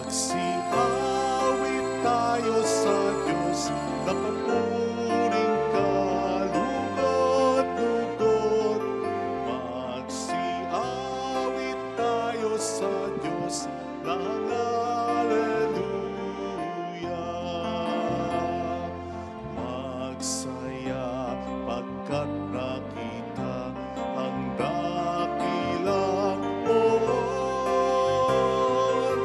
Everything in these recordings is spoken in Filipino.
Magsiawit tayo sa Diyos na papuring kalugod-lugod. Magsiawit tayo sa Diyos ng haleluya. Magsaya pagkat nakita ang dakilang poon.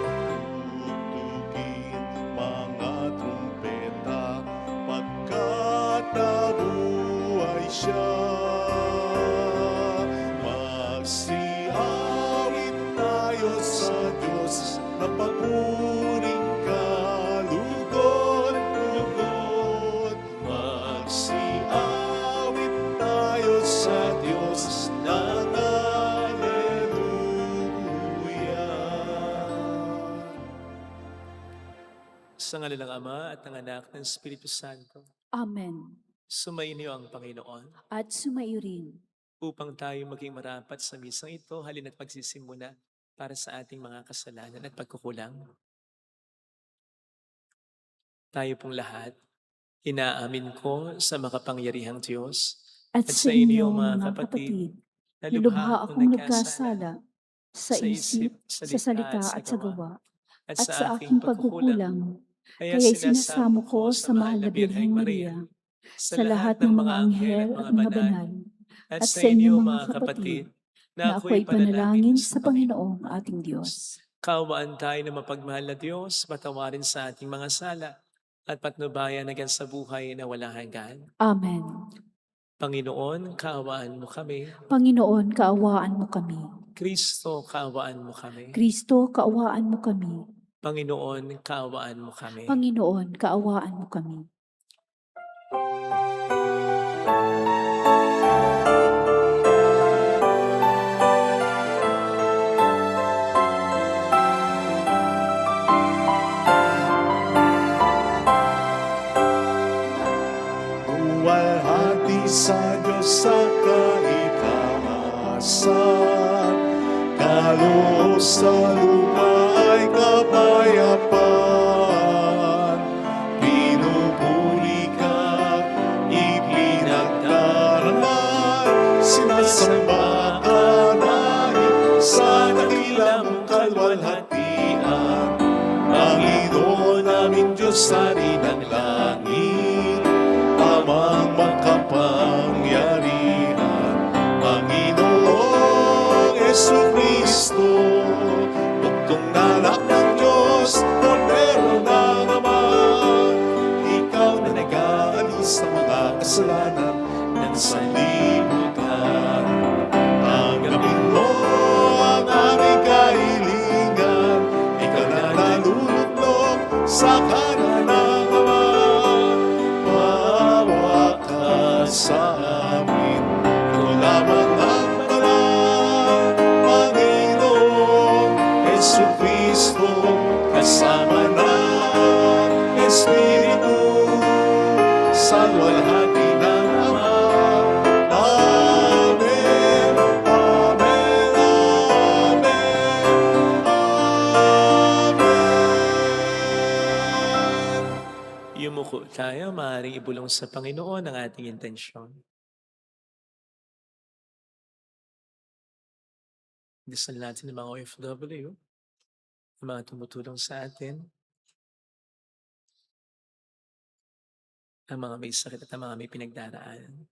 Tugtugin mga trumpeta pagkat nabuhay siya. Magsiawit tayo sa Diyos na papuring kalugod-lugod. Magsiawit tayo sa Diyos ng haleluya. Sa ngalan ng Ama at ng Anak ng Espiritu Santo, Amen. sumainyo ang Panginoon At sumaiyo rin. upang tayo maging marapat sa misang ito, halina't magsisimula para sa ating mga kasalanan at pagkukulang. Tayo pong lahat, inaamin ko sa makapangyarihang Diyos At sa inyo, mga kapatid, nilubha akong nagkasala sa isip, sa salita at sa gawa, at sa aking pagkukulang. Kaya sinasamo ko sa mahal na Birheng Maria, sa lahat ng mga anghel at mga banal, at sa inyo mga kapatid, na ako'y panalangin sa Panginoong ating Diyos. Kaawaan tayo na mapagmahal na Diyos, patawarin sa ating mga sala, at patnubayan hanggang sa buhay na walang hanggan. Amen. Panginoon, kaawaan mo kami. Panginoon, kaawaan mo kami. Kristo, kaawaan mo kami. Kristo, kaawaan mo kami. Panginoon, kaawaan mo kami. Panginoon, kaawaan mo kami. Buwalhati sa Diyos sa kaitaasan, kaloob sa lupa ay kapayapaan. Pinupuri ka, ipinagdarangal, sinasamba ka namin sa dakilang kalwalhatian. Panginoon naming Diyos, Hari ng langit, Amang makapangyarihan, Panginoong Jesucristo, buktong na anak ng Diyos, Kordero ng Ama. Ikaw na nag-aalis sa mga kasalanan ng sanlibutan. Tanggapin mo ang aming kahilingan, ikaw na naluluklok sa kanan ng Ama. Maawa ka sa amin, ikaw lamang ang banal, Panginoong Jesucristo, kasama ng Espiritu, sa luwalhati ng Ama. Amen, amen, amen, amen. Yumuko tayo, maaaring ibulong sa Panginoon ang ating intensyon. Dasal natin ng mga OFW, ang mga tumutulong sa atin, ang mga may sakit at ang mga may pinagdaraanan.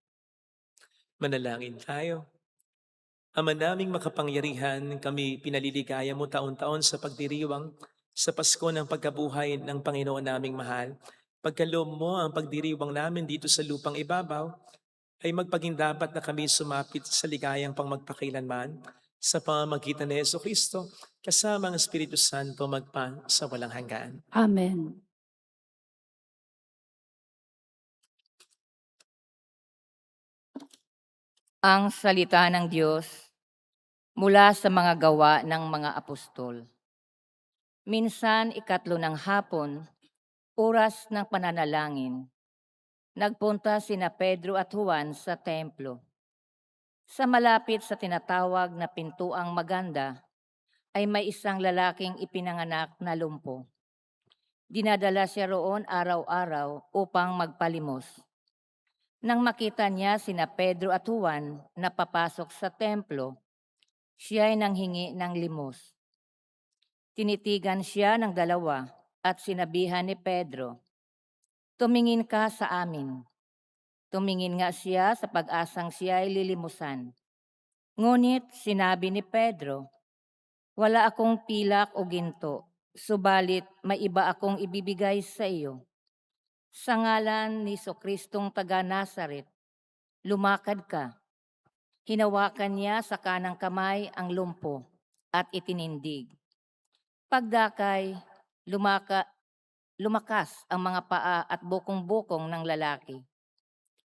Manalangin tayo. Ama naming makapangyarihan, kami pinaliligaya mo taon-taon sa pagdiriwang sa Pasko ng pagkabuhay ng Panginoon naming mahal. Pagkaloob mo ang pagdiriwang namin dito sa lupang ibabaw, ay magpaging dapat na kami sumapit sa ligayang pangmagpakilanman sa pamamagitan ni Jesucristo, kasama ang Espiritu Santo magpa sa walang hanggan. Amen. Ang salita ng Diyos mula sa mga gawa ng mga apostol. Minsan, 3 ng hapon, oras ng pananalangin, nagpunta sina Pedro at Juan sa templo. Sa malapit sa tinatawag na pintuang maganda ay may isang lalaking ipinanganak na lumpo. Dinadala siya roon araw-araw upang magpalimos. Nang makita niya sina Pedro at Juan na papasok sa templo, siya ay nanghingi ng limos. Tinitigan siya ng dalawa at sinabihan ni Pedro, "Tumingin ka sa amin." Tumingin nga siya sa pag-asang siya ay lilimusan. Ngunit sinabi ni Pedro, "Wala akong pilak o ginto, subalit may iba akong ibibigay sa iyo. Sa ngalan ni Kristong taga Nazaret, lumakad ka." Hinawakan niya sa kanang kamay ang lumpo at itinindig. Pagdakay, lumakas ang mga paa at bukong-bukong ng lalaki.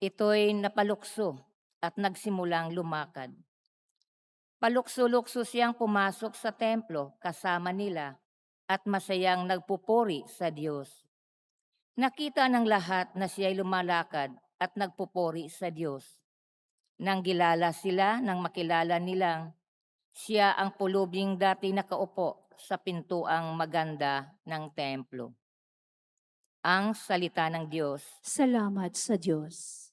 Ito'y napalukso at nagsimulang lumakad. Palukso-lukso siyang pumasok sa templo kasama nila at masayang nagpupuri sa Diyos. Nakita ng lahat na siya'y lumalakad at nagpupuri sa Diyos. Nang gilala sila nang makilala nilang siya ang pulubing dati nakaupo sa pintuang maganda ng templo. Ang salita ng Diyos. Salamat sa Diyos.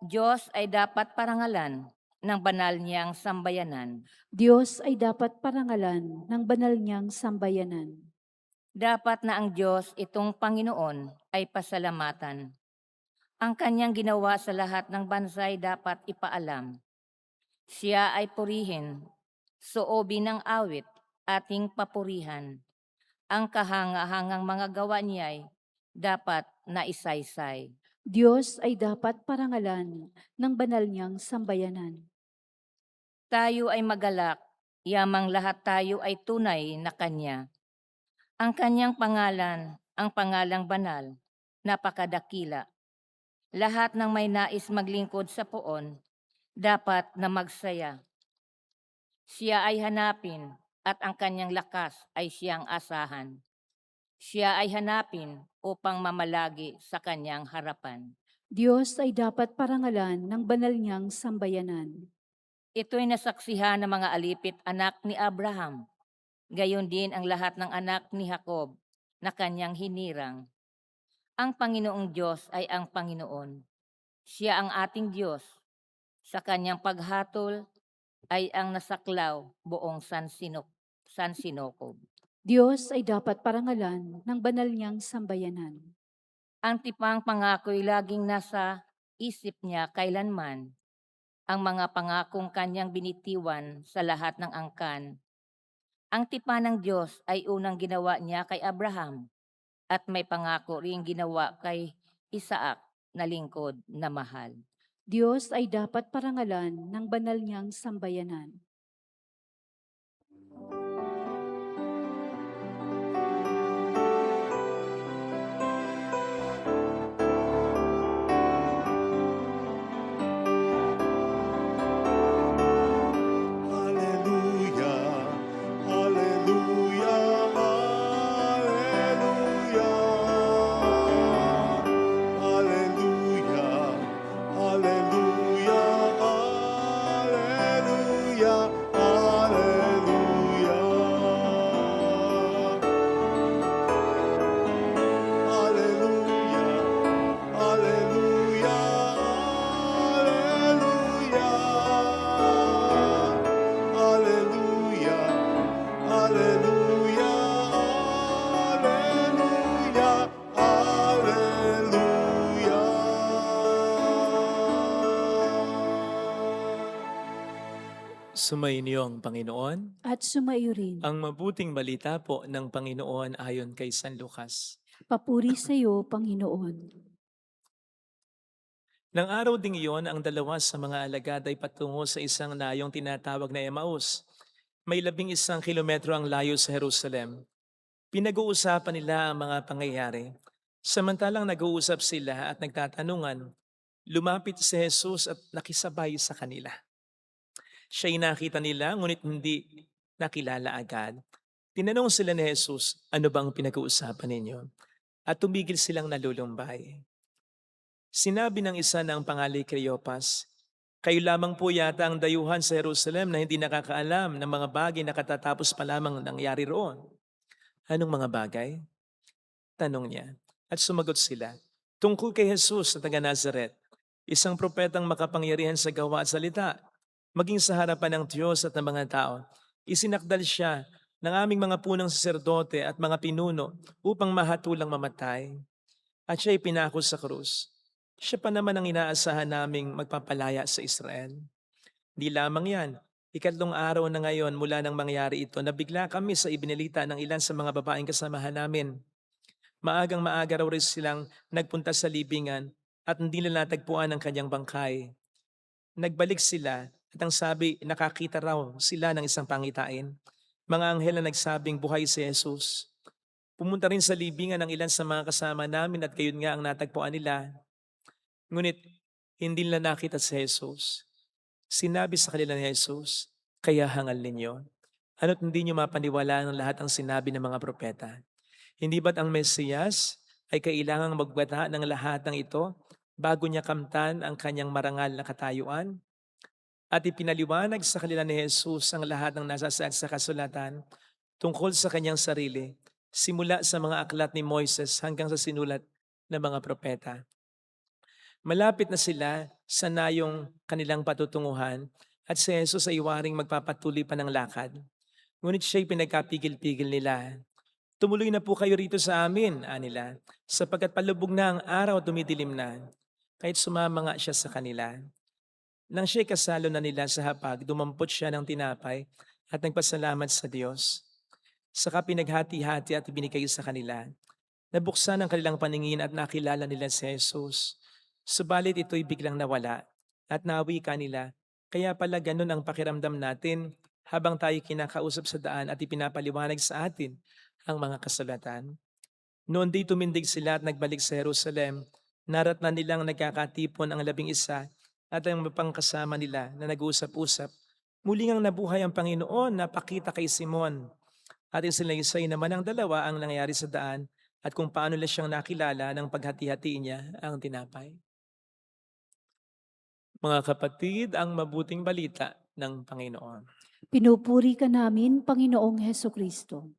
Diyos ay dapat parangalan ng banal niyang sambayanan. Diyos ay dapat parangalan ng banal niyang sambayanan. Dapat na ang Diyos itong Panginoon ay pasalamatan. Ang kanyang ginawa sa lahat ng bansa ay dapat ipaalam. Siya ay purihin, suobin ng awit, ating papurihan. Ang kahanga-hangang mga gawa niya ay dapat na isaysay. Diyos ay dapat parangalan ng banal niyang sambayanan. Tayo ay magalak, yamang lahat tayo ay tunay na Kanya. Ang Kanyang pangalan, ang pangalang banal, napakadakila. Lahat ng may nais maglingkod sa poon, dapat na magsaya. Siya ay hanapin at ang Kanyang lakas ay siyang asahan. Siya ay hanapin upang mamalagi sa Kanyang harapan. Diyos ay dapat parangalan ng banal niyang sambayanan. Ito'y nasaksihan ng mga alipit anak ni Abraham. Gayon din ang lahat ng anak ni Jacob na kanyang hinirang. Ang Panginoong Diyos ay ang Panginoon. Siya ang ating Diyos. Sa kanyang paghatol ay ang nasaklaw buong sansinukob. Diyos ay dapat parangalan ng banal niyang sambayanan. Ang tipang pangako'y laging nasa isip niya kailanman. Ang mga pangakong kanyang binitiwan sa lahat ng angkan. Ang tipa ng Diyos ay unang ginawa niya kay Abraham at may pangako ring ginawa kay Isaac na lingkod na mahal. Diyos ay dapat parangalan ng banal niyang sambayanan. Hallelujah, hallelujah, hallelujah. Hallelujah, hallelujah, hallelujah, hallelujah. Hallelujah, hallelujah, hallelujah. Hallelujah, hallelujah, hallelujah. Sumainyo ang Panginoon. At sumayo rin. Ang mabuting balita po ng Panginoon ayon kay San Lucas. Papuri sa iyo, Panginoon. Nang araw ding iyon, ang dalawa sa mga alagad ay patungo sa isang nayong tinatawag na Emmaus. May 11 kilometro ang layo sa Jerusalem. Pinag-uusapan nila ang mga pangyayari. Samantalang nag-uusap sila at nagtatanungan, lumapit si Jesus at nakisabay sa kanila. Siya'y nakita nila, ngunit hindi nakilala agad. Tinanong sila ni Jesus, ano bang pinag-uusapan ninyo? At tumigil silang nalulumbay. Sinabi ng isa ng pangalan Cleopas, Kayo lamang po yata ang dayuhan sa Jerusalem na hindi nakakaalam ng mga bagay na katatapos pa lamang nangyari roon. Anong mga bagay? Tanong niya. At sumagot sila, tungkol kay Jesus na taga Nazaret, isang propetang makapangyarihan sa gawa at salita, maging sa harapan ng Diyos at ng mga tao. Isinakdal siya ng aming mga punang saserdote at mga pinuno upang mahatulang mamatay. At siya'y pinako sa krus. Siya pa naman ang inaasahan naming magpapalaya sa Israel. Di lamang yan, ikatlong araw na ngayon mula nang mangyari ito, nabigla kami sa ibinalita ng ilan sa mga babaeng kasamahan namin. Maagang maaga raw rin silang nagpunta sa libingan at hindi nila natagpuan ang kanyang bangkay. Nagbalik sila at ang sabi, nakakita raw sila ng isang pangitain. Mga anghel na nagsabing buhay si Jesus. Pumunta rin sa libingan ng ilan sa mga kasama namin at gayon nga ang natagpuan nila. Ngunit hindi nila nakita si Jesus. Sinabi sa kanila ni Jesus, kaya hangal ninyo. Ano't hindi nyo mapaniwalaan ang lahat ang sinabi ng mga propeta? Hindi ba't ang Mesiyas ay kailangang magbata ng lahat ng ito bago niya kamtan ang kanyang marangal na katayuan? At ipinaliwanag sa kanila ni Jesus ang lahat ng nasasaad sa kasulatan tungkol sa kanyang sarili, simula sa mga aklat ni Moises hanggang sa sinulat ng mga propeta. Malapit na sila sa nayong kanilang patutunguhan at si Jesus ay waring magpapatuloy pa ng lakad. Ngunit siya'y pinagkapigil-pigil nila. Tumuloy na po kayo rito sa amin, anila, sapagkat palubog na ang araw at dumidilim na. Kahit sumama nga siya sa kanila. Nang siya'y kasalo na nila sa hapag, dumampot siya ng tinapay at nagpasalamat sa Diyos. Saka pinaghati-hati at binigay sa kanila. Nabuksan ang kanilang paningin at nakilala nila si Jesus. Subalit ito'y biglang nawala at nawi ka nila. Kaya pala ganun ang pakiramdam natin habang tayo kinakausap sa daan at ipinapaliwanag sa atin ang mga kasulatan. Noon di tumindig sila at nagbalik sa Jerusalem. Naratnan nilang nagkakatipon ang 11 at ang mapangkasama nila na nag-uusap-usap. Muling ang nabuhay ang Panginoon na pakita kay Simon. At isilaysay naman ang dalawa ang nangyari sa daan at kung paano nila siyang nakilala ng paghati-hati niya ang tinapay. Mga kapatid, ang mabuting balita ng Panginoon. Pinupuri ka namin, Panginoong Hesukristo.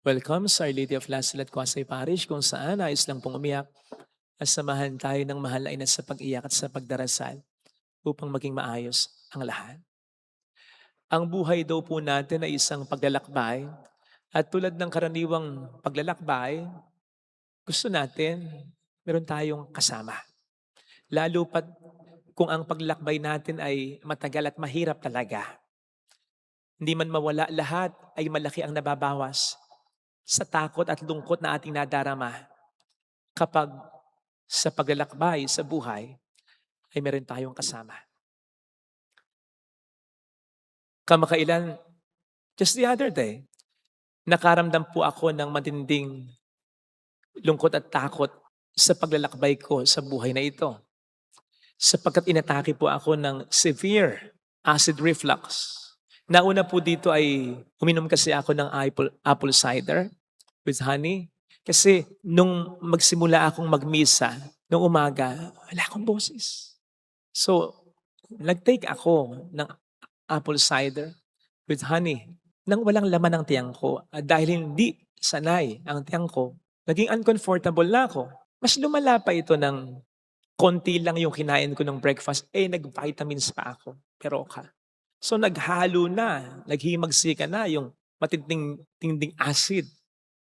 Welcome sa Our Lady of Lasal at Quasay Parish kung saan ayos lang pong umiyak at samahan tayo ng mahal na ina sa pag-iyak at sa pagdarasal upang maging maayos ang lahat. Ang buhay daw po natin ay isang paglalakbay at tulad ng karaniwang paglalakbay, gusto natin meron tayong kasama. Lalo pat kung ang paglalakbay natin ay matagal at mahirap talaga. Hindi man mawala lahat ay malaki ang nababawas sa takot at lungkot na ating nadarama kapag sa paglalakbay sa buhay ay meron tayong kasama. Kamakailan, just the other day, nakaramdam po ako ng matinding lungkot at takot sa paglalakbay ko sa buhay na ito. Sapagkat inatake po ako ng severe acid reflux. Nauna po dito ay uminom kasi ako ng apple cider with honey. Kasi nung magsimula akong magmisa, nung umaga, wala akong boses. So, nag-take ako ng apple cider with honey nang walang laman ang tiyang ko. At dahil hindi sanay ang tiyang ko, naging uncomfortable na ako. Mas lumala pa ito ng konti lang yung kinain ko ng breakfast, nag-vitamins pa ako. Pero okay. So naghalo na, naghimagsika na yung matinding acid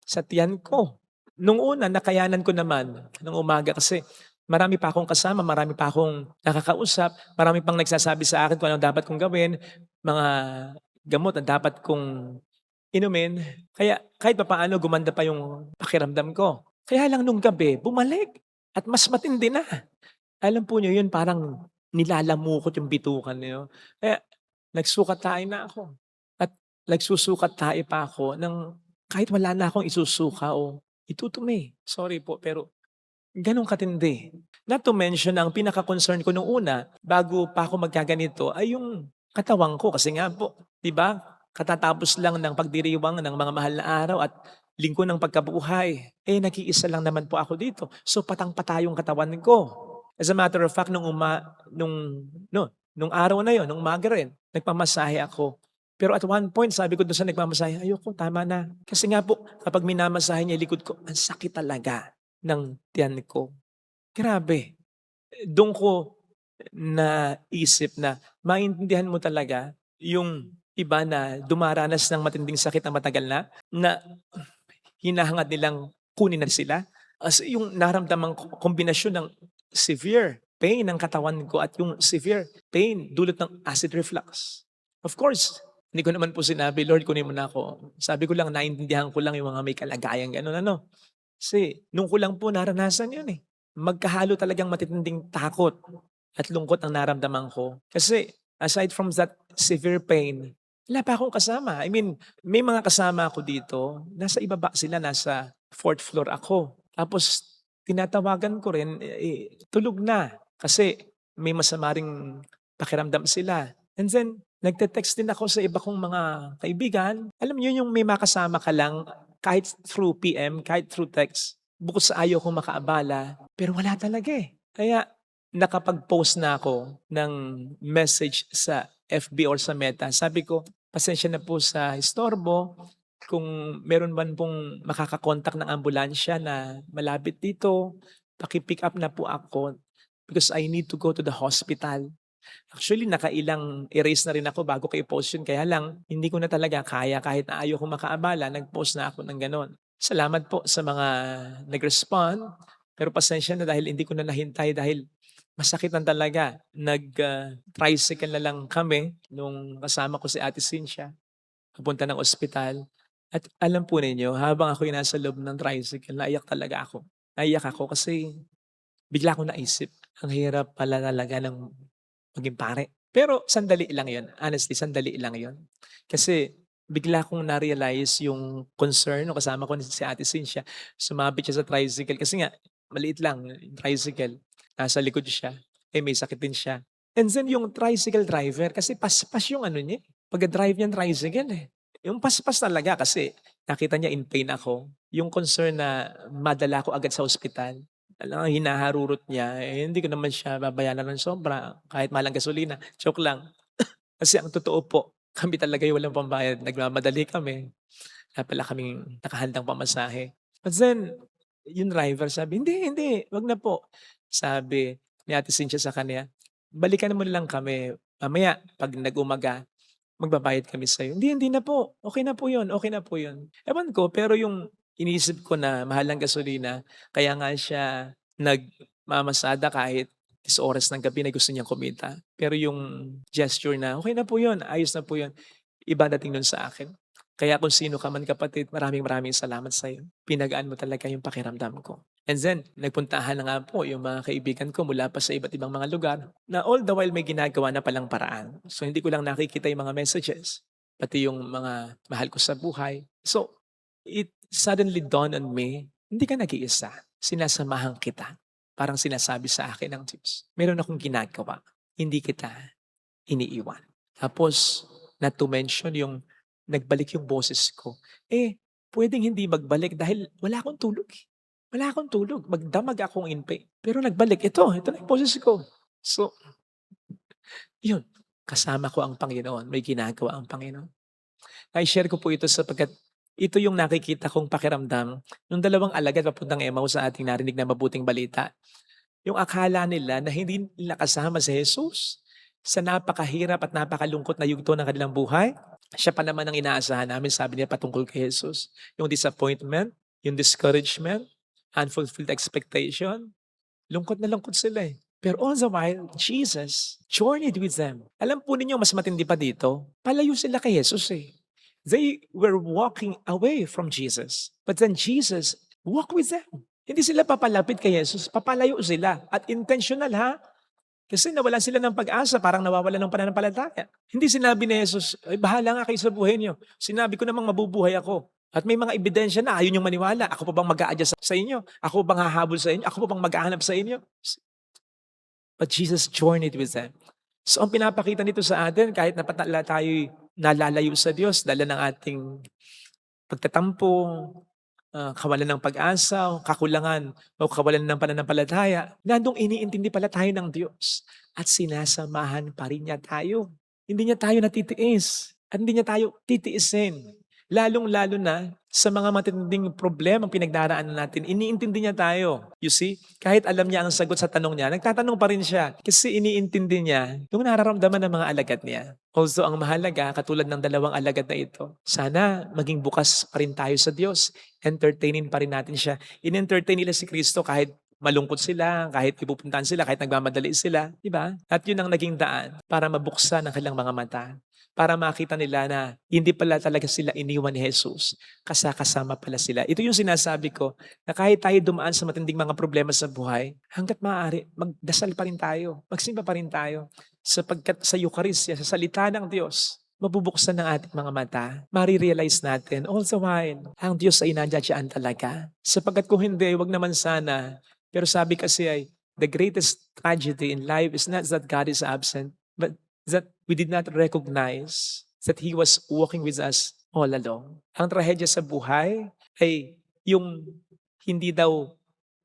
sa tiyan ko. Nung una, nakayanan ko naman nung umaga kasi marami pa akong kasama, marami pa akong nakakausap, marami pang nagsasabi sa akin kung ano dapat kong gawin, mga gamot na dapat kong inumin. Kaya kahit papaano gumanda pa yung pakiramdam ko. Kaya lang nung gabi, bumalik at mas matindi na. Alam po nyo yun, parang nilalamukot yung bitukan niyo. Kaya nagsukat tayo na ako. At nagsusukat tayo pa ako ng kahit wala na akong isusuka o itutumi. Sorry po, pero ganun katindi. Not to mention, ang pinaka-concern ko nung una, bago pa ako magkaganito, ay yung katawang ko. Kasi nga po, di ba, katatapos lang ng pagdiriwang ng mga mahal na araw at linggo ng pagkabuhay. Nag-iisa lang naman po ako dito. So patang-pata yung katawan ko. As a matter of fact, nung araw na yon, nung umaga rin, nagpamasahe ako. Pero at one point, sabi ko doon sa nagmamasahe, ayoko, tama na. Kasi nga po, kapag minamasahe niya yung likod ko, ang sakit talaga ng tiyan ko. Grabe. Doon ko naisip na maintindihan mo talaga yung iba na dumaranas ng matinding sakit na matagal na hinahangad nilang kunin na sila. As yung naramdamang kombinasyon ng severe pain ng katawan ko at yung severe pain dulot ng acid reflux. Of course, hindi ko naman po sinabi, Lord, kunin mo na ako. Sabi ko lang, naintindihan ko lang yung mga may kalagayan gano'n, ano. Kasi nung ko lang po naranasan yun eh. Magkahalo talagang matitinding takot at lungkot ang naramdaman ko. Kasi aside from that severe pain, wala pa akong kasama. I mean, may mga kasama ako dito, nasa ibaba sila, nasa 4th floor ako. Tapos tinatawagan ko rin, tulog na. Kasi may masama ring pakiramdam sila. And then, nagte-text din ako sa iba kong mga kaibigan. Alam niyo yung may makasama ka lang kahit through PM, kahit through text. Bukod sa ayaw kong makaabala, pero wala talaga eh. Kaya nakapag-post na ako ng message sa FB or sa Meta. Sabi ko, pasensya na po sa istorbo. Kung meron man pong makakakontak ng ambulansya na malapit dito, paki-pick up na po ako because I need to go to the hospital. Actually, nakailang erase na rin ako bago ko i-post yun. Kaya lang, hindi ko na talaga kaya kahit na ayaw ko makaabala, nag-post na ako ng ganon. Salamat po sa mga nag-respond. Pero pasensya na dahil hindi ko na nahintay dahil masakit na talaga. Nag-tricycle na lang kami nung kasama ko si Ate Cynthia. Papunta ng ospital. At alam po ninyo, habang ako'y nasa loob ng tricycle, naiyak talaga ako. Naiyak ako kasi bigla ko naisip, ang hirap pala talaga ng maging pare. Pero sandali lang yon. Honestly, sandali lang yon. Kasi bigla kong na-realize yung concern no kasama ko si Ate Cynthia. Sumabit siya sa tricycle kasi nga, maliit lang yung tricycle. Nasa likod siya. May sakit din siya. And then yung tricycle driver, kasi paspas yung ano niya. Pag-drive niya ng tricycle eh. Yung paspas talaga kasi nakita niya in pain ako. Yung concern na madala ko agad sa ospital. Alam, hinaharurot niya, hindi ko naman siya babayaran ng sobra kahit mahal ang gasolina. Joke lang. Kasi ang totoo po, kami talaga yung walang pambayad. Nagmamadali kami. Kaya pala kaming nakahandang pamasahe. But then, yung driver sabi, hindi, wag na po. Sabi ni Ate Cynthia sa kanya, balikan mo lang kami. Mamaya, pag nag-umaga, magbabayad kami sa'yo. Hindi na po. Okay na po yun. Ewan ko, pero yung iniisip ko na mahal ang gasolina, kaya nga siya nagmamasada kahit 10 oras ng gabi na gusto niyang kumita. Pero yung gesture na, okay na po yun, ayos na po yun, iba dating nun sa akin. Kaya kung sino ka man kapatid, maraming salamat sa'yo. Pinagaan mo talaga yung pakiramdam ko. And then, nagpuntahan na nga po yung mga kaibigan ko mula pa sa iba't ibang mga lugar na all the while may ginagawa na palang paraan. So, hindi ko lang nakikita yung mga messages, pati yung mga mahal ko sa buhay. So, it suddenly dawned on me, hindi ka nag-iisa. Sinasamahan kita. Parang sinasabi sa akin ng Diyos. Meron akong ginagawa. Hindi kita iniiwan. Tapos, not to mention yung nagbalik yung boses ko. Pwedeng hindi magbalik dahil wala akong tulog. Wala akong tulog. Magdamag akong in pain. Pero nagbalik. Ito na yung boses ko. So, yun. Kasama ko ang Panginoon. May ginagawa ang Panginoon. I-share ko po ito sapagkat ito yung nakikita kong pakiramdam nung dalawang alagad papuntang Emmaus sa ating narinig na mabuting balita. Yung akala nila na hindi nila kasama si Jesus sa napakahirap at napakalungkot na yugto ng kanilang buhay. Siya pa naman ang inaasahan namin, sabi niya patungkol kay Jesus. Yung disappointment, yung discouragement, unfulfilled expectation. Lungkot na lungkot sila eh. Pero all the while, Jesus journeyed with them. Alam po ninyo, mas matindi pa dito, palayo sila kay Jesus eh. They were walking away from Jesus. But then Jesus walked with them. Hindi sila papalapit kay Jesus, papalayo sila. At intentional ha. Kasi nawalan sila ng pag-asa, parang nawawalan ng pananampalataya. Hindi sinabi ni Jesus, ay bahala nga kayo sa buhay niyo. Sinabi ko namang mabubuhay ako. At may mga ebidensya na ayaw niyong maniwala. Ako pa bang mag-a-adjust sa inyo? Ako pa bang hahabol sa inyo? Ako pa bang mag-ahanap sa inyo? But Jesus journeyed with them. So ang pinapakita nito sa atin, kahit napatala tayo nalalayo sa Diyos, dala ng ating pagtatampo, kawalan ng pag-asa, o kakulangan, o kawalan ng pananampalataya, lalong iniintindi pala tayo ng Diyos at sinasamahan pa rin niya tayo. Hindi niya tayo natitiis at hindi niya tayo titiisin. Lalong-lalo na sa mga matinding problema pinagdaraanan natin, iniintindi niya tayo. You see, kahit alam niya ang sagot sa tanong niya, nagtatanong pa rin siya kasi iniintindi niya yung nararamdaman ng mga alagad niya. Also, ang mahalaga, katulad ng 2 alagad na ito, sana maging bukas pa rin tayo sa Diyos. Entertainin pa rin natin siya. In-entertain nila si Kristo kahit malungkot sila, kahit ipupuntahan sila, kahit nagmamadali sila. Diba? At yun ang naging daan para mabuksan ang kanilang mga mata. Para makita nila na hindi pala talaga sila iniwan ni Jesus. Kasama pala sila. Ito yung sinasabi ko, na kahit tayo dumaan sa matinding mga problema sa buhay, hanggat maaari, magdasal pa rin tayo. Magsimba pa rin tayo. Sapagkat sa Eucharistia, sa salita ng Diyos, mabubuksan ng ating mga mata. Marirealize natin, all the while, ang Diyos ay nandiyan talaga. Sapagkat kung hindi, wag naman sana. Pero sabi kasi ay, the greatest tragedy in life is not that God is absent, but that we did not recognize that He was walking with us all along. Ang trahedya sa buhay ay yung hindi daw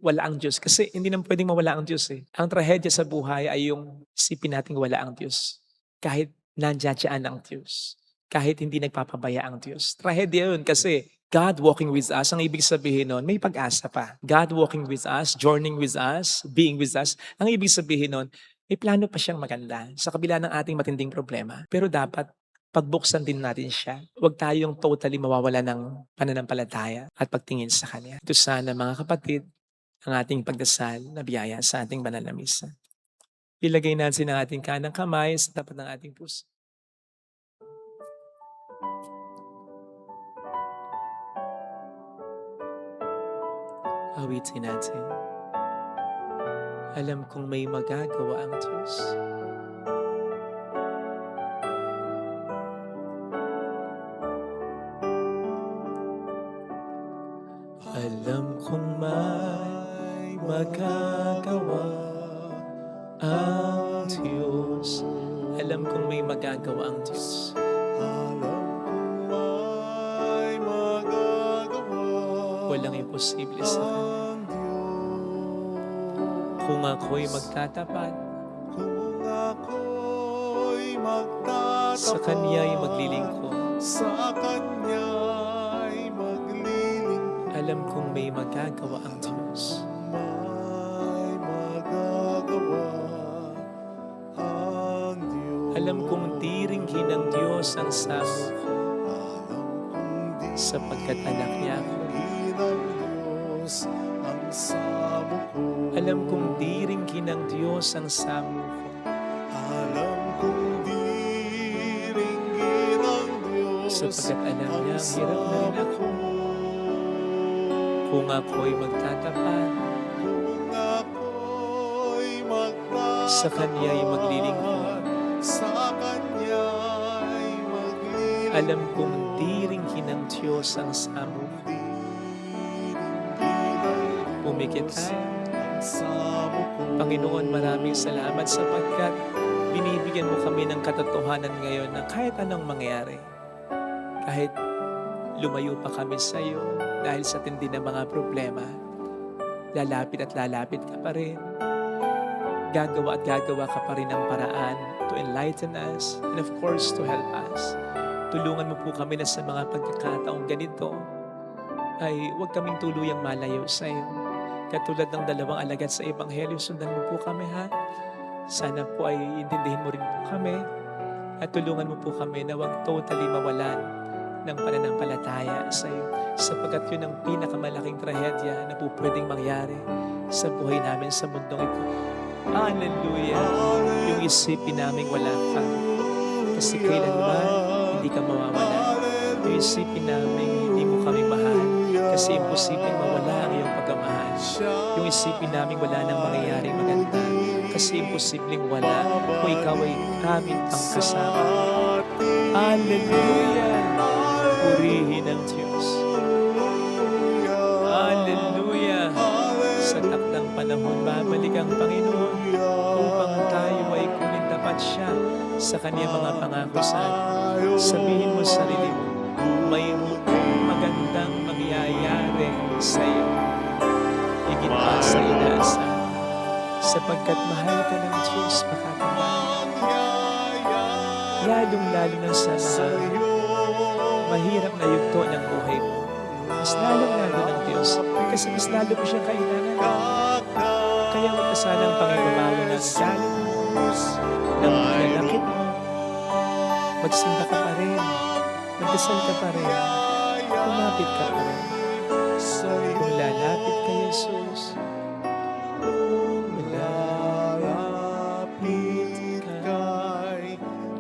wala ang Diyos. Kasi hindi naman pwedeng mawala ang Diyos eh. Ang trahedya sa buhay ay yung isipin nating wala ang Diyos. Kahit nandiyan ang Diyos. Kahit hindi nagpapabaya ang Diyos. Trahedya yun kasi God walking with us, ang ibig sabihin nun, may pag-asa pa. God walking with us, journeying with us, being with us, ang ibig sabihin nun, may plano pa siyang maganda sa kabila ng ating matinding problema. Pero dapat pagbuksan din natin siya. Huwag tayong totally mawawala ng pananampalataya at pagtingin sa Kanya. Ito sana mga kapatid, ang ating pagdasal na biyaya sa ating banal na misa. Ilagay natin ang ating kanang kamay sa tapat ng ating puso. Awitin natin. Alam kong may magagawa ang Diyos. Alam kong may magagawa ang Diyos. Alam kong may magagawa ang Diyos. Alam kong may magagawa Walang imposible sa Kanya. ang Diyos. Kung ako'y magtatapat, Kung ako'y magtatapat sa Kanya'y maglilingkod. sa Kanya'y maglilingkod, Alam kong may magagawa ang Diyos. may magagawa ang Diyos. Alam kong di ringgin ng Diyos ang samo ko, Alam kong di sapagkat anak niya ako. ng Diyos ang samo ko. Alam kong di ringgin ng Diyos ang samo ko, Alam kong di ringgin ng Diyos sapagkat alam ang niya ang hirap na rin ako. Kung ako'y magtatapat, Kung ako'y magtatapat sa Kanya'y maglilingkod. sa Kanya'y maglilingkod, Alam kong di ringgin ng Diyos ang samo ko. di ringgin ng Pumikit Diyos tayo. ang samo ko. Panginoon, maraming salamat sapagkat binibigyan mo kami ng katotohanan ngayon na kahit anong mangyari, kahit lumayo pa kami sa iyo dahil sa tindi ng mga problema, lalapit at lalapit ka pa rin. Gagawa at gagawa ka pa rin ng paraan to enlighten us and of course to help us. Tulungan mo po kami na sa mga pagkakataong ganito ay huwag kaming tuluyang malayo sa iyo. Katulad ng 2 alagad sa Ebanghelyo, sundan mo po kami ha. Sana po ay intindihin mo rin po kami at tulungan mo po kami na huwag totally mawalan ng pananampalataya sa iyo. Sapagkat yun ang pinakamalaking trahedya na po pwedeng mangyari sa buhay namin sa mundong ito. Hallelujah! Yung isipin namin wala ka. Kasi kailanman hindi ka mawawala. Yung isipin namin hindi mo kami mahal. Kasi imposibleng mawala ang iyong pagmamahal. Yung isipin namin wala nang mangyayaring maganda. Kasi imposibleng wala kung ikaw ay amin ang kasama. Hallelujah! Purihin ang Diyos. Hallelujah! Sa takdang panahon, babalik ang Panginoon upang tayo ay kunin tapat siya sa kanyang mga pangako sa atin. Sabihin mo sa sarili mo, may magandang mangyayari sa inaasahan. Sapagkat mahal ka ng Diyos makakalaman. Lalong-lalo na sa mga mahirap na yugto ng buhay mo. Mas lalong-lalo ng Diyos kasi mas lalo mo siyang kailangan. Kaya magkasala ang Panginoon ng galit mo, ng lalakit mo. Magsimba ka pa rin, magdasal ka pa rin, kumapit ka pa rin. Kung lalapit kay Jesus, Lalapit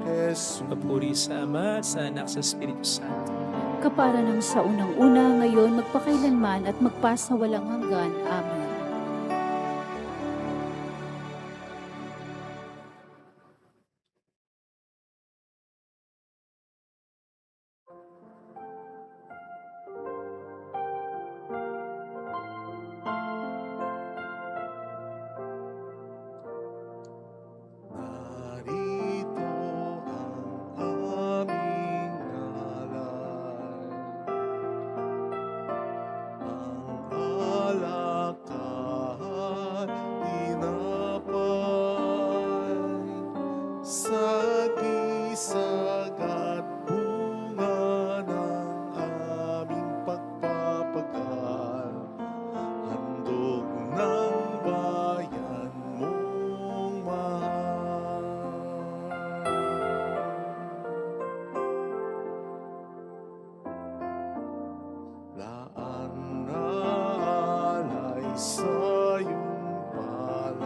kay Jesus. papuri sa Ama, sa Anak, sa Espiritu Santo. Kapara ng sa unang-una, ngayon, magpakailanman at magpasawalang hanggan. Amen. Narito ang aming alay, ang alak at tinapay, sagisag at bunga ng aming pagpapagal, handog ng bayan mong mahal. Laan na alay sa iyong palad,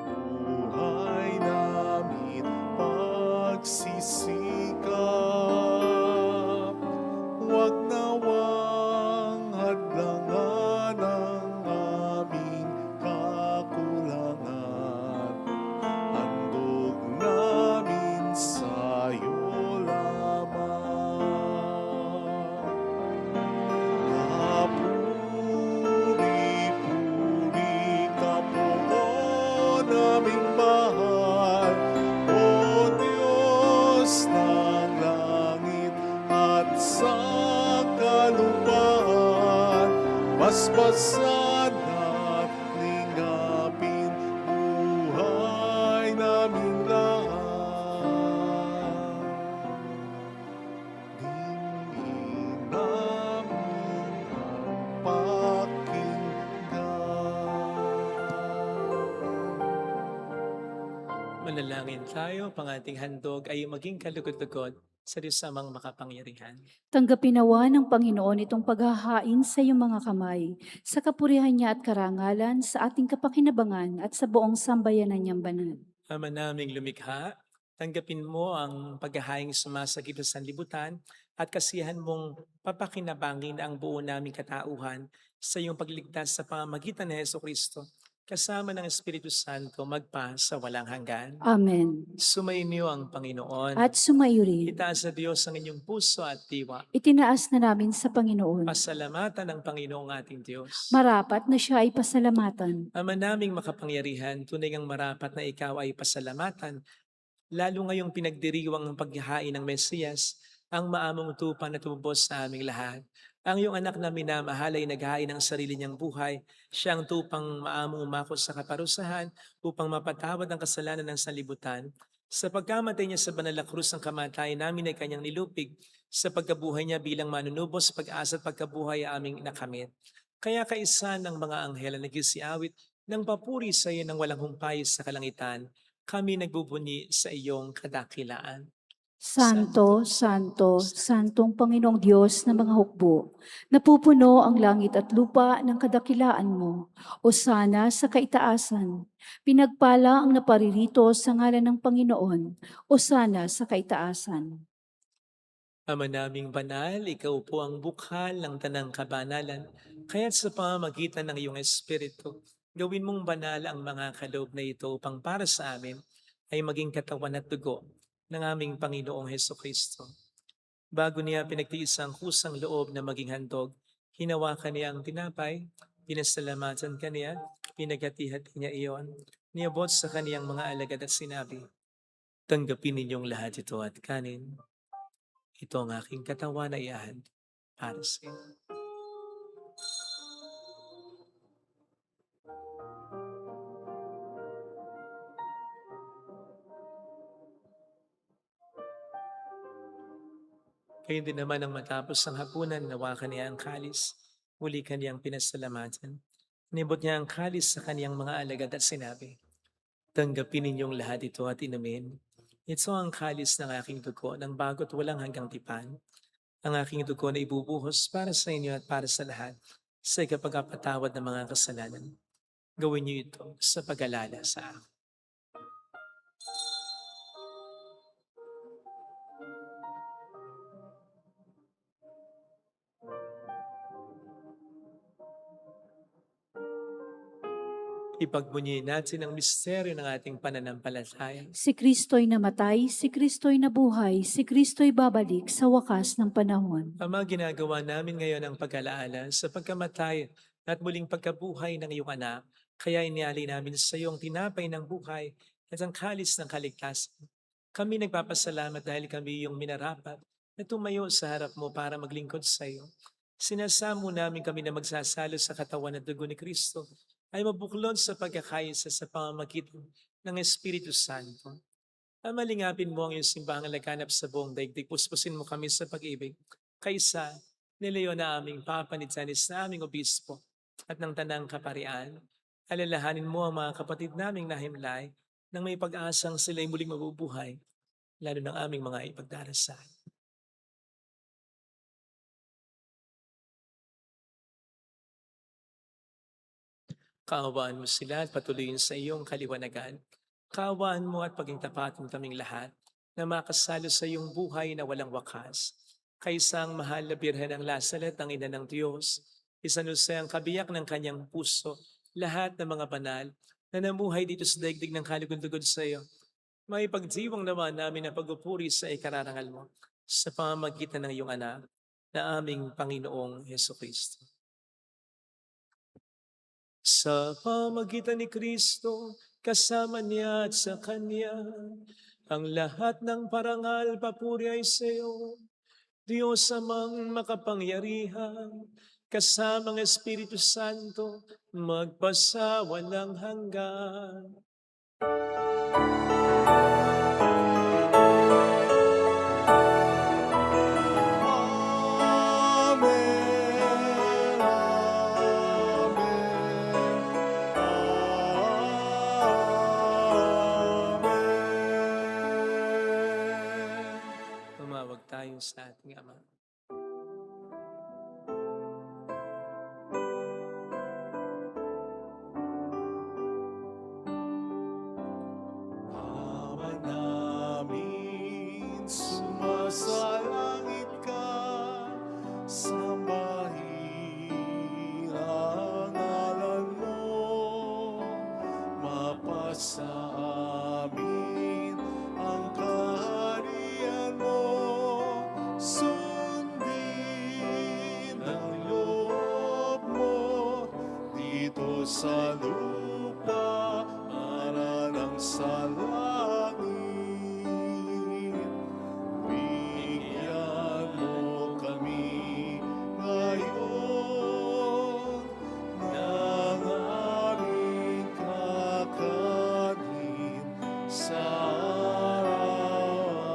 buhay namin pagsisikap, huwag nawang hadlangan ang aming kakulangan, handog namin sa iyo lamang. Kapuri-puri ka po, naming mahal, O Diyos ng langit at sa kalupaan, basbasan at lingapin buhay naming lahat. Dingin namin ang pakinggan. Manalangin tayo, pang ating handog ay maging kalugod-lugod sa Diyos amang makapangyarihan. Tanggapin nawa ng Panginoon itong paghahain sa iyong mga kamay, sa kapurihan niya at karangalan, sa ating kapakinabangan at sa buong sambayanan niyang banal. Ama naming lumikha, tanggapin mo ang paghahaing sumasagip sa sanlibutan at kasiyahan mong papakinabangin ang buo naming katauhan sa iyong pagligtas sa pamamagitan ni Jesucristo, kasama ng Espiritu Santo magpa sa walang hanggan. Amen. Sumainyo ang Panginoon. At sumayo rin, Itaas sa Diyos ang inyong puso at diwa. itinaas na namin sa Panginoon. Pasalamatan ng Panginoong ating Diyos. Marapat na siya ay pasalamatan. Ama naming makapangyarihan, tunay ngang marapat na ikaw ay pasalamatan, lalo ngayong pinagdiriwang ang paghahain ng Mesiyas, ang maamong tupan na tumubos sa aming lahat. Ang iyong anak na minamahal ay naghahain ng sarili niyang buhay. Siya ang tupang maamong umakot sa kaparusahan upang mapatawad ang kasalanan ng sanlibutan. Sa pagkamatay niya sa banal na krus ng kamatayan namin ay kanyang nilupig. Sa pagkabuhay niya bilang manunubos, pag-asa at pagkabuhay ay aming nakamit. Kaya kaisa ng mga anghel na nagsiawit ng papuri sa iyo ng walang humpay sa kalangitan, kami nagbubunyi sa iyong kadakilaan. Santo, Santo, Santong Panginoong Diyos ng mga hukbo, napupuno ang langit at lupa ng kadakilaan mo. O sana sa kaitaasan, pinagpala ang naparirito sa ngalan ng Panginoon. O sana sa kaitaasan. Ama naming banal, ikaw po ang bukhal ng tanang kabanalan, kaya't sa pamamagitan ng iyong Espiritu, gawin mong banal ang mga kaloob na ito upang para sa amin ay maging katawan at dugo ng aming Panginoong Hesukristo. Bago niya pinagtiis ang kusang loob na maging handog, hinawakan niya ang tinapay, pinasalamatan kaniya, pinaghati-hati niya iyon, niabot sa kaniyang mga alagad at sinabi, tanggapin ninyong lahat ito at kanin. Ito ang aking katawan na iahad para sa inyo. Kayo din naman ang matapos ng hapunan, nawakan niya ang kalis. Muli kaniyang pinasalamatan. Nibot niya ang kalis sa kaniyang mga alagad at sinabi, tanggapin ninyong lahat ito at inumin. Ito ang kalis ng aking dugo ng bago't walang hanggang tipan. Ang aking dugo na ibubuhos para sa inyo at para sa lahat sa ikapagpatawad ng mga kasalanan. Gawin niyo ito sa pag-alala sa akin. Ipagbunyi natin ang misteryo ng ating pananampalataya. Si Kristo'y namatay, si Kristo'y nabuhay, si Kristo'y babalik sa wakas ng panahon. Ama, ginagawa namin ngayon ang pag-alaala sa pagkamatay at muling pagkabuhay ng iyong anak. Kaya iniali namin sa iyo ang tinapay ng buhay at ang kalis ng kaligtasan. Kami nagpapasalamat dahil kami iyong minarapat na tumayo sa harap mo para maglingkod sa iyo. Sinasamo namin kami na magsasalo sa katawan at dugo ni Kristo ay mabuklod sa pagkakaisa sa pamamagitan ng Espiritu Santo. Malingapin mo ang iyong simbahang laganap sa buong daigdig. Puspusin mo kami sa pag-ibig. Kaysa nilayo na aming papanitanis na aming obispo at ng tanang kaparian, alalahanin mo ang mga kapatid naming nahimlay nang may pag-asang sila'y muling mabubuhay, lalo ng aming mga ipagdarasal. Kaawaan mo sila at patuloyin sa iyong kaliwanagan. Kaawaan mo at paging tapat mo kaming lahat na makasalo sa iyong buhay na walang wakas. Kaysa ang mahal na Birhen ng Lazaret, ang ina ng Diyos, isanusay ang kabiyak ng kanyang puso, lahat ng mga banal na namuhay dito sa daigdig ng kalugod-lugod sa iyo. May pagdiwang naman namin na pagpupuri sa ikararangal mo sa pamamagitan ng iyong anak na aming Panginoong Heso Kristo. Sa pamagitan ni Kristo, kasama niya at sa Kanya, ang lahat ng parangal papuri ay sa iyo, Diyos amang makapangyarihan, kasamang Espiritu Santo, magpasawalang hanggan. Amen. Amen. Tumawag tayo sa ating Ama. Ama namin, sumasalangit ka, sambahin ang ngalan mo, mapasa amin ang kaharian mo, sundin ang loob mo dito sa lupa para ng sa langit. Bigyan mo kami ngayon ng aming kakanin sa araw-araw.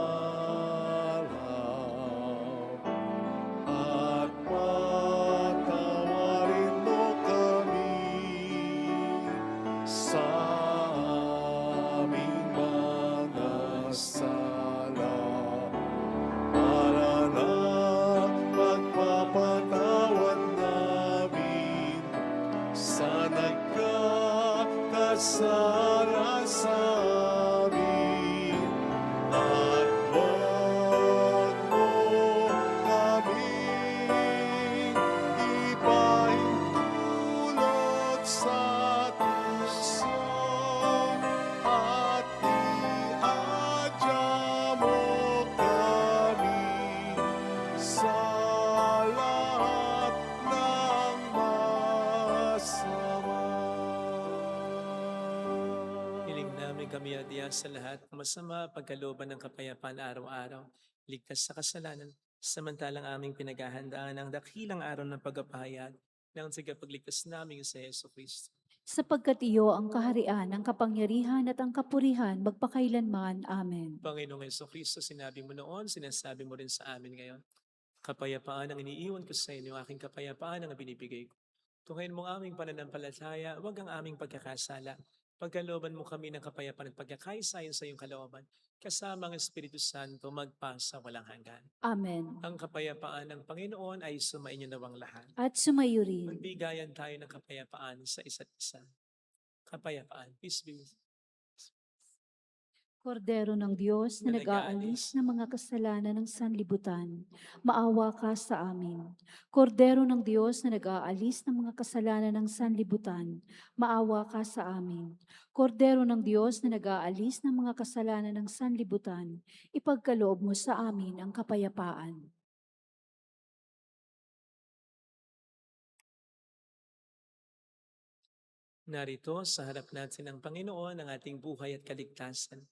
At patawarin mo kami sa aming mga sala, para na pagpapatawad namin sa nagkakasala sa amin. At huwag mo kaming ipahintulot sa tukso, at iadya mo kami sa lahat ng masama. Hiling namin kami adya sa lahat ng masama, pagkalooban ng kapayapaan araw-araw, ligtas sa kasalanan, samantalang aming pinaghahandaan ang dakilang araw ng pagpapahayag ng tagapagligtas namin sa Heso Kristo. Sapagkat iyo ang kaharian, ang kapangyarihan at ang kapurihan magpakailanman. Amen. Panginoong Heso Kristo, sinabi mo noon, sinasabi mo rin sa amin ngayon, Kapayapaan ang iniiwan ko sa inyo, aking kapayapaan ang binibigay ko. Tunghayin mo ang aming pananampalataya, huwag ang aming pagkakasala. Pagkalooban mo kami ng kapayapaan at pagkakaisayon sa iyong kalooban, kasama ang Espiritu Santo magpasa walang hanggan. Amen. Ang kapayapaan ng Panginoon ay sumainyo nawang lahat. At sumayo rin. Magbigayan tayo ng kapayapaan sa isa't isa. Kapayapaan. Peace be with you. Kordero ng Diyos na Na nag-aalis ng mga kasalanan ng sanlibutan, maawa ka sa amin. Kordero ng Diyos na nag-aalis ng mga kasalanan ng sanlibutan, maawa ka sa amin. Kordero ng Diyos na nag-aalis ng mga kasalanan ng sanlibutan, ipagkaloob mo sa amin ang kapayapaan. Narito sa harap natin ng Panginoon ang ating buhay at kaligtasan.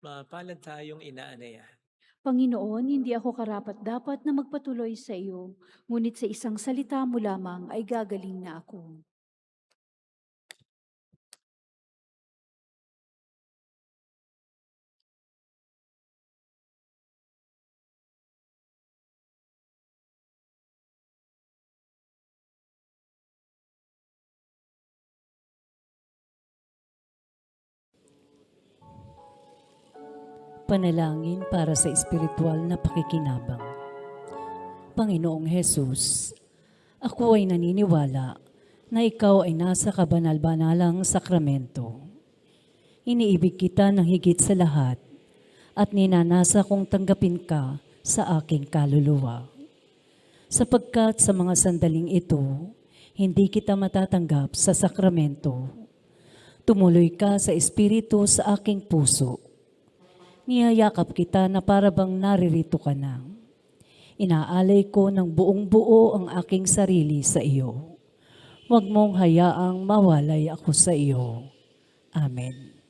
Mapalad tayong inaanayahan. Panginoon, hindi ako karapat-dapat na magpatuloy sa iyo, ngunit sa isang salita mo lamang ay gagaling na ako. Panalangin para sa espiritual na pakikinabang. Panginoong Hesus, ako ay naniniwala na ikaw ay nasa kabanal-banalang sakramento. Iniibig kita ng higit sa lahat at ninanasa kong tanggapin ka sa aking kaluluwa. Sapagkat sa mga sandaling ito, hindi kita matatanggap sa sakramento. Tumuloy ka sa espiritu sa aking puso. Niyayakap kita na para bang naririto ka na. Inaalay ko ng buong buo ang aking sarili sa iyo. Huwag mong hayaang mawalay ako sa iyo. Amen.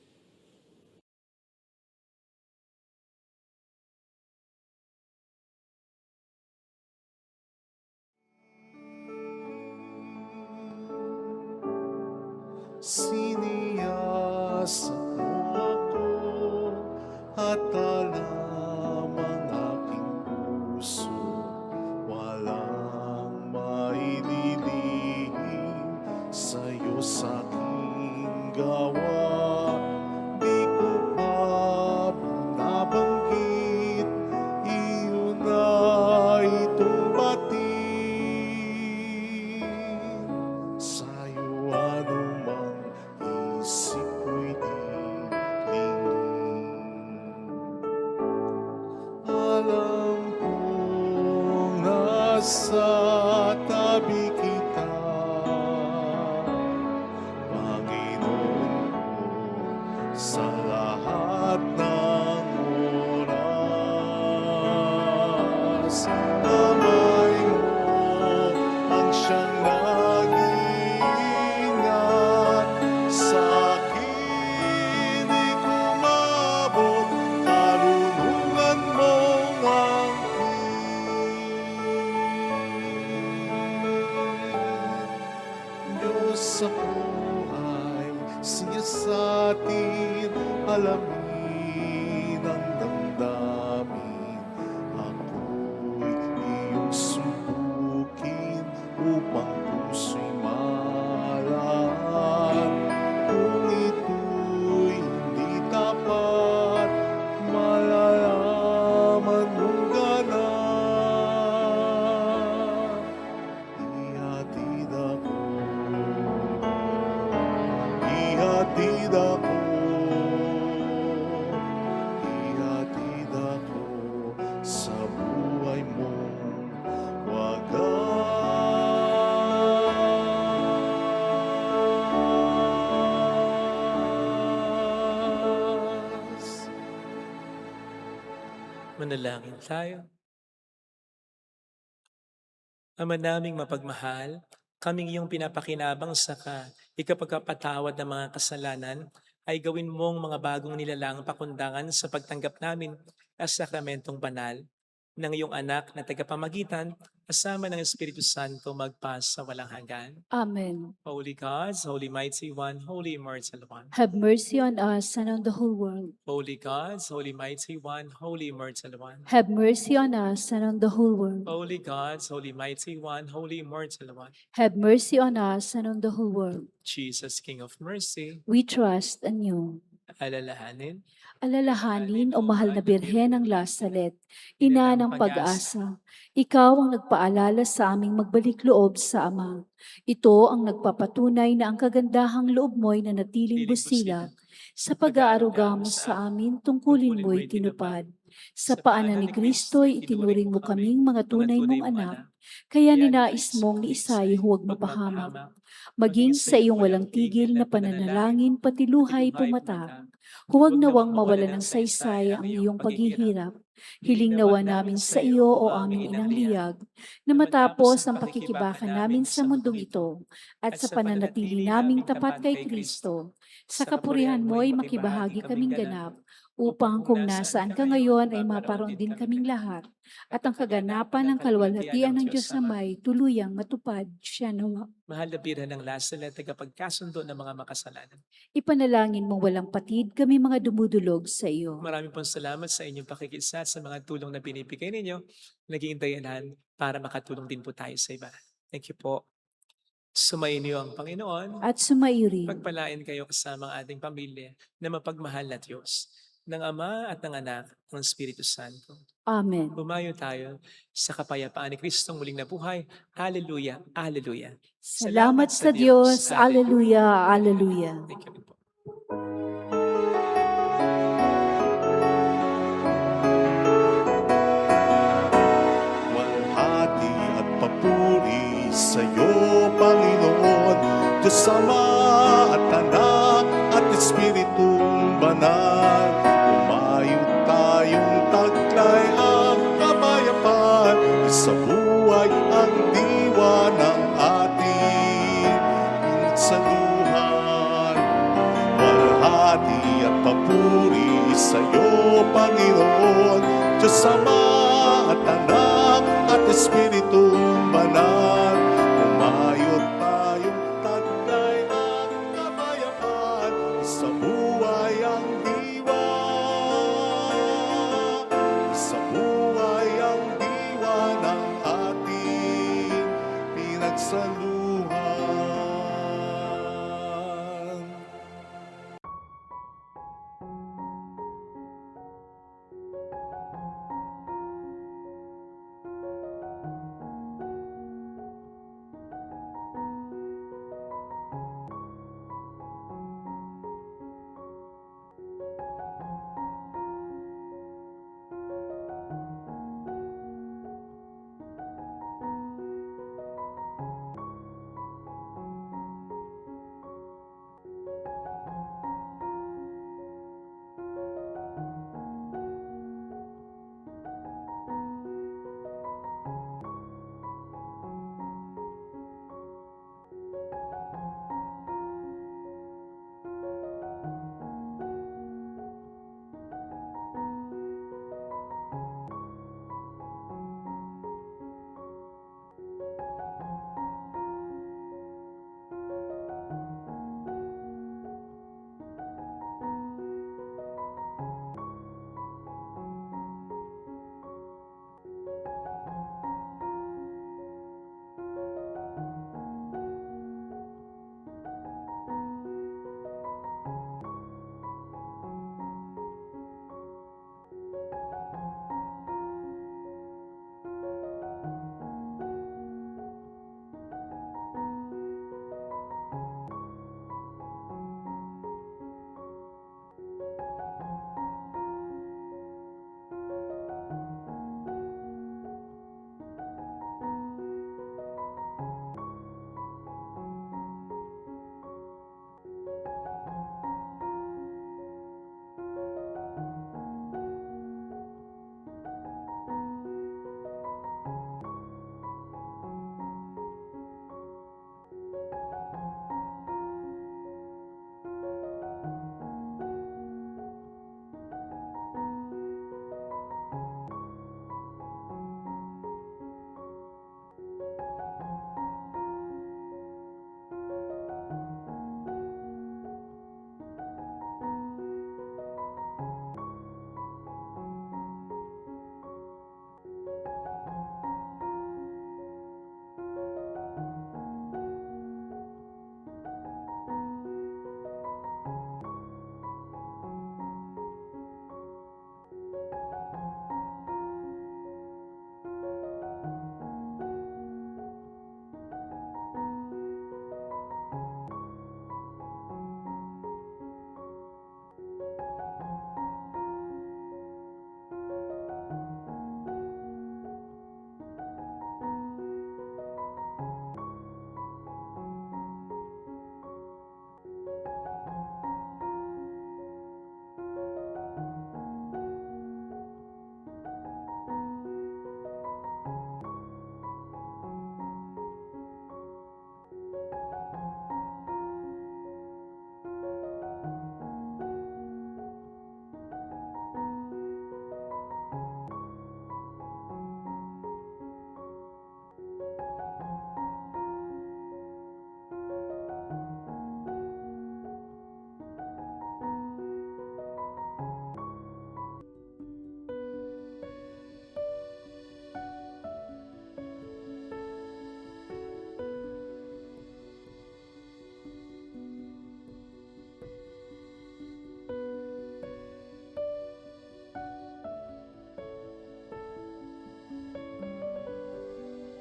Siniyasa mo ako at alam ang aking puso. Walang maililihim sa'yo sa aking gawa. Di ko pa nabanggit, iyon na itong batid. Sa'yo anumang isip ko'y dilingin. Alam kong nasa tabi kita, Panginoon ko, sa lahat ng oras. Kamay mo ang siyang nag-iingat sa akin, di kumabot, karunungan mong angkin. Diyos ako ay siyasatin, alamin ang damdamin. Ako'y iyong subukin upang puso'y malat. Kung ito'y hindi tapat, malalaman mong ganap. Ihatid ako, ihatid ako, ihatid ako sa buhay mong wagas. Manalangin tayo. Ama naming mapagmahal, kaming iyong pinapakinabang sa ikapagpapatawad ng mga kasalanan, ay gawin mong mga bagong nilalang pakundangan sa pagtanggap namin sa sakramentong banal. ng iyong anak na tagapamagitan, kasama ng Espiritu Santo magpasa walang hanggan. Amen. Holy God, Holy Mighty One, Holy Immortal One. Have mercy on us and on the whole world. Holy God, Holy Mighty One, Holy Immortal One. Have mercy on us and on the whole world. Holy God, Holy Mighty One, Holy Immortal One. Have mercy on us and on the whole world. Jesus, King of Mercy, We trust in you. alalahanin, Alalahanin, o mahal na Birhen ng Lasalet, ina ng pag-asa, ikaw ang nagpaalala sa aming magbalik loob sa Ama. Ito ang nagpapatunay na ang kagandahang loob mo'y nanatiling busilak. Sa pag-aaruga mo sa amin, tungkulin mo'y tinupad. Sa paanan ni Kristo'y itinuring mo kaming mga tunay mong anak, kaya ninais mong ni Isay huwag mapahamak. Maging sa iyong walang tigil na pananalangin pati luhay pumatak. Huwag nawang mawala ng saysay ang iyong paghihirap. Hiling nawa namin sa iyo o aming inang liyag, na matapos ang pakikibaka namin sa mundong ito, at sa pananatili naming tapat kay Kristo, sa kapurihan mo'y makibahagi kaming ganap, upang kung nasaan ka ngayon ay maparoon din kaming lahat, at ang kaganapan ng kalwalhatian ng Diyos na may tuluyang matupad siya nawa. mahal na Birhen ng Lasalet, tagapagkasundo ng mga makasalanan. Ipanalangin mong walang patid kami mga dumudulog sa iyo. Maraming pong salamat sa inyong pakikisa sa mga tulong na binibigay ninyo. Naging dayanan para makatulong din po tayo sa iba. Thank you po. Sumayin niyo ang Panginoon. At sumairi. Pagpalain kayo kasama ang ating pamilya na mapagmahal na Diyos, ng Ama at ng Anak, ng Espiritu Santo. Amen. Bumayo tayo sa kapayapaan ni Kristong muling nabuhay. Alleluia, alleluia. Salamat sa Diyos. Alleluia, alleluia. Thank you po. Walhati at papuri sa iyo, Panginoon, Diyos Ama at Anak at Espiritong Banal. Umayo tayong taglay ang kapayapaan, sa buhay ang diwa ng ating pinagsaluhan. Walhati at papuri sa iyo, Panginoon, Diyos Ama at Anak at Espiritong Banal. Umayo tayong taglay ang kapayapaan, sa buhay